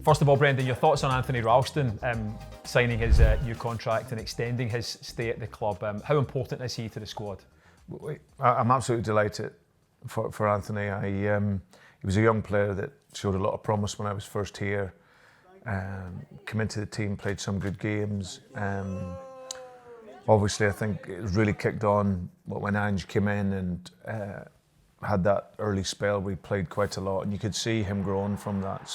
First of all, Brendan, your thoughts on Anthony Ralston signing his new contract and extending his stay at the club. How important is he to the squad? I'm absolutely delighted for Anthony. He was a young player that showed a lot of promise when I was first here. Came into the team, played some good games. Obviously, I think it really kicked on when Ange came in and had that early spell where he played quite a lot, and you could see him growing from that.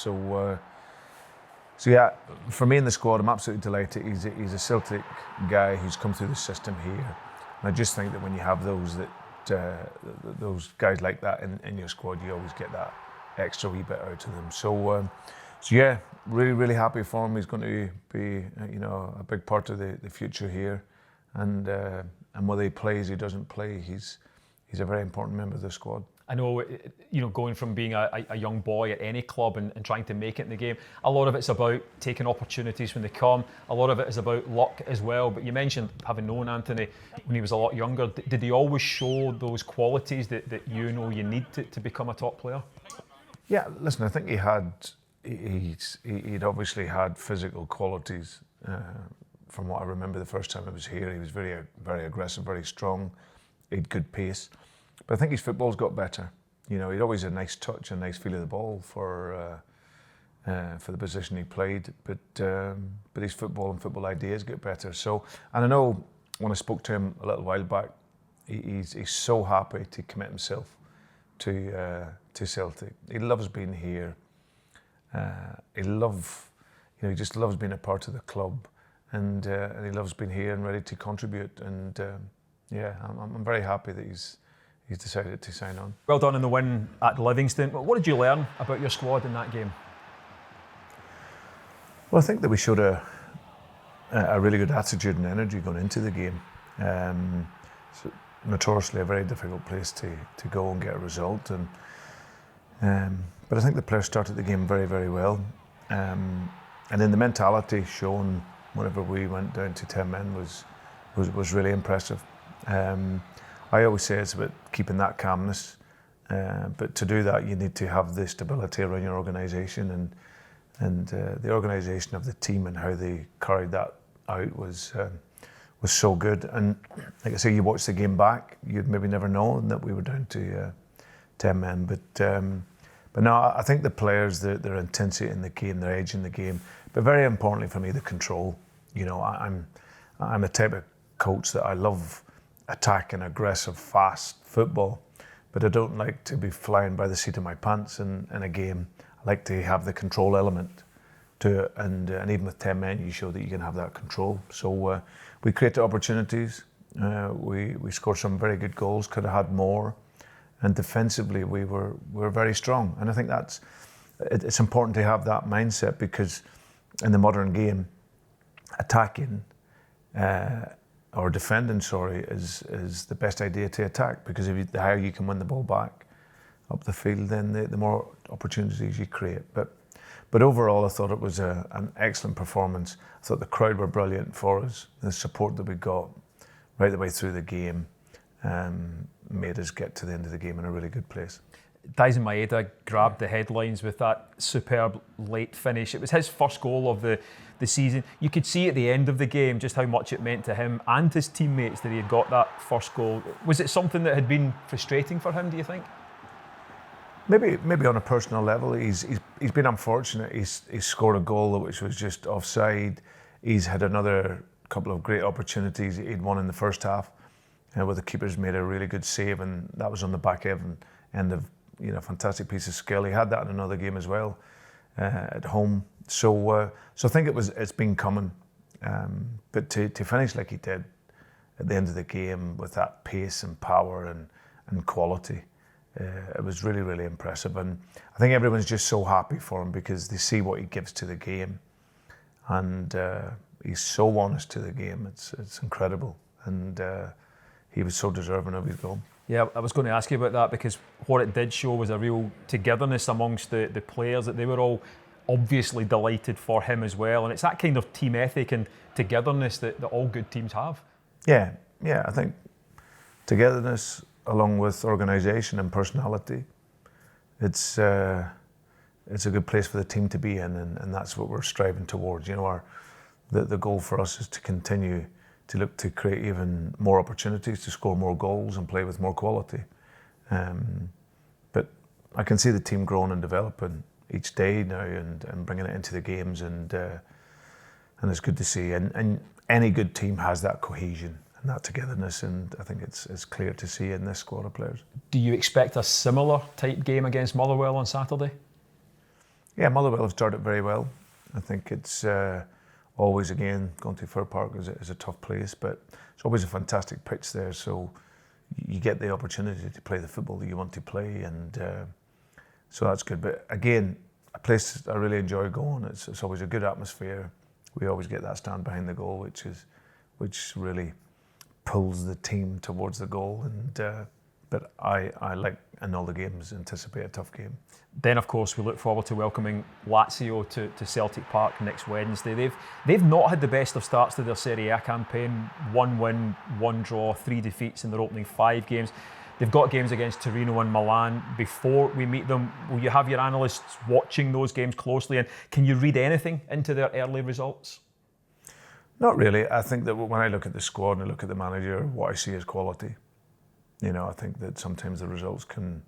So yeah, for me in the squad, I'm absolutely delighted. He's a Celtic guy who's come through the system here, and I just think that when you have those guys like that in your squad, you always get that extra wee bit out of them. So yeah, really happy for him. He's going to be a big part of the future here, and whether he plays, he doesn't play, he's a very important member of the squad. I know, going from being a young boy at any club and trying to make it in the game, a lot of it's about taking opportunities when they come. A lot of it is about luck as well. But you mentioned having known Anthony when he was a lot younger. Did he always show those qualities that you need to become a top player? Yeah, listen, I think he'd obviously had physical qualities. From what I remember the first time I was here, he was very, very aggressive, very strong. He had good pace. But I think his football's got better. He'd always had a nice touch and a nice feel of the ball for the position he played. But his football and football ideas get better. So, and I know when I spoke to him a little while back, he's so happy to commit himself to Celtic. He loves being here. He just loves being a part of the club, and he loves being here and ready to contribute. And yeah, I'm very happy that he's decided to sign on. Well done in the win at Livingston. What did you learn about your squad in that game? Well, I think that we showed a really good attitude and energy going into the game. So notoriously a very difficult place to go and get a result, but I think the players started the game very, very well. And then the mentality shown whenever we went down to 10 men was really impressive. I always say it's about keeping that calmness, but to do that you need to have the stability around your organisation, and the organisation of the team and how they carried that out was so good. And like I say, you watch the game back, you'd maybe never known that we were down to 10 men. But no, I think the players, their intensity in the game, their edge in the game, but very importantly for me, the control. I'm a type of coach that I love attacking, aggressive, fast football, but I don't like to be flying by the seat of my pants in a game. I like to have the control element to it, and even with 10 men, you show that you can have that control. So we created opportunities. We scored some very good goals. Could have had more, and defensively we were very strong. And I think it's important to have that mindset, because in the modern game, attacking. Or defending, is the best idea to attack, because the higher you can win the ball back up the field, then the more opportunities you create. But overall, I thought it was an excellent performance. I thought the crowd were brilliant for us. The support that we got right the way through the game made us get to the end of the game in a really good place. Maeda grabbed the headlines with that superb late finish. It was his first goal of the season. You could see at the end of the game just how much it meant to him and his teammates that he had got that first goal. Was it something that had been frustrating for him, do you think? Maybe on a personal level, he's been unfortunate. He's scored a goal which was just offside. He's had another couple of great opportunities. He'd won in the first half, where the keeper's made a really good save, and that was on the back end of fantastic piece of skill. He had that in another game as well at home. So I think it's been coming, but to finish like he did at the end of the game with that pace and power and quality, it was really, really impressive. And I think everyone's just so happy for him, because they see what he gives to the game, and he's so honest to the game. It's incredible, and he was so deserving of his goal. Yeah, I was going to ask you about that, because what it did show was a real togetherness amongst the players, that they were all obviously delighted for him as well. And it's that kind of team ethic and togetherness that all good teams have. Yeah, I think togetherness along with organisation and personality, it's a good place for the team to be in, and that's what we're striving towards. You know, the goal for us is to continue to look to create even more opportunities, to score more goals and play with more quality. But I can see the team growing and developing each day now, and bringing it into the games, and it's good to see. And any good team has that cohesion and that togetherness, and I think it's clear to see in this squad of players. Do you expect a similar type game against Motherwell on Saturday? Yeah, Motherwell have started very well. I think it's always, again, going to Fir Park is a tough place, but it's always a fantastic pitch there, so you get the opportunity to play the football that you want to play, and so that's good. But again, a place I really enjoy going. It's always a good atmosphere. We always get that stand behind the goal, which really pulls the team towards the goal. And but I like, in all the games, anticipate a tough game. Then, of course, we look forward to welcoming Lazio to Celtic Park next Wednesday. They've not had the best of starts to their Serie A campaign. 1 win, 1 draw, 3 defeats in their opening 5 games. They've got games against Torino and Milan before we meet them. Will you have your analysts watching those games closely, and can you read anything into their early results? Not really. I think that when I look at the squad and I look at the manager, what I see is quality. You know, I think that sometimes the results can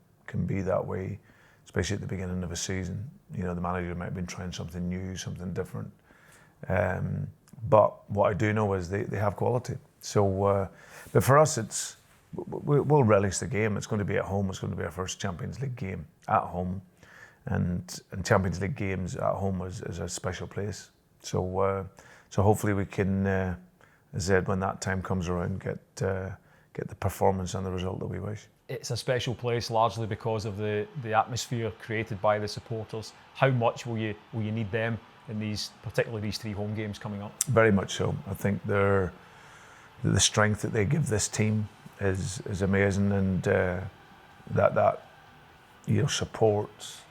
be that way, especially at the beginning of a season. You know, the manager might have been trying something new, something different. But what I do know is they have quality. So, but for us, we'll relish the game. It's going to be at home. It's going to be our first Champions League game at home, and Champions League games at home is a special place. So hopefully we can, as I said, when that time comes around, get the performance and the result that we wish. It's a special place largely because of the atmosphere created by the supporters. How much will you need them in particularly these 3 home games coming up? Very much so. I think the strength that they give this team is amazing, and that you know, supports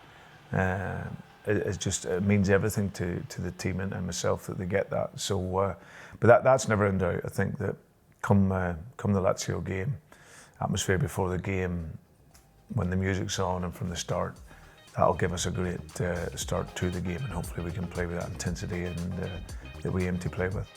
it means everything to the team and myself that they get that. So, but that's never in doubt. I think that come the Lazio game, atmosphere before the game, when the music's on and from the start, that'll give us a great start to the game, and hopefully we can play with that intensity and that we aim to play with.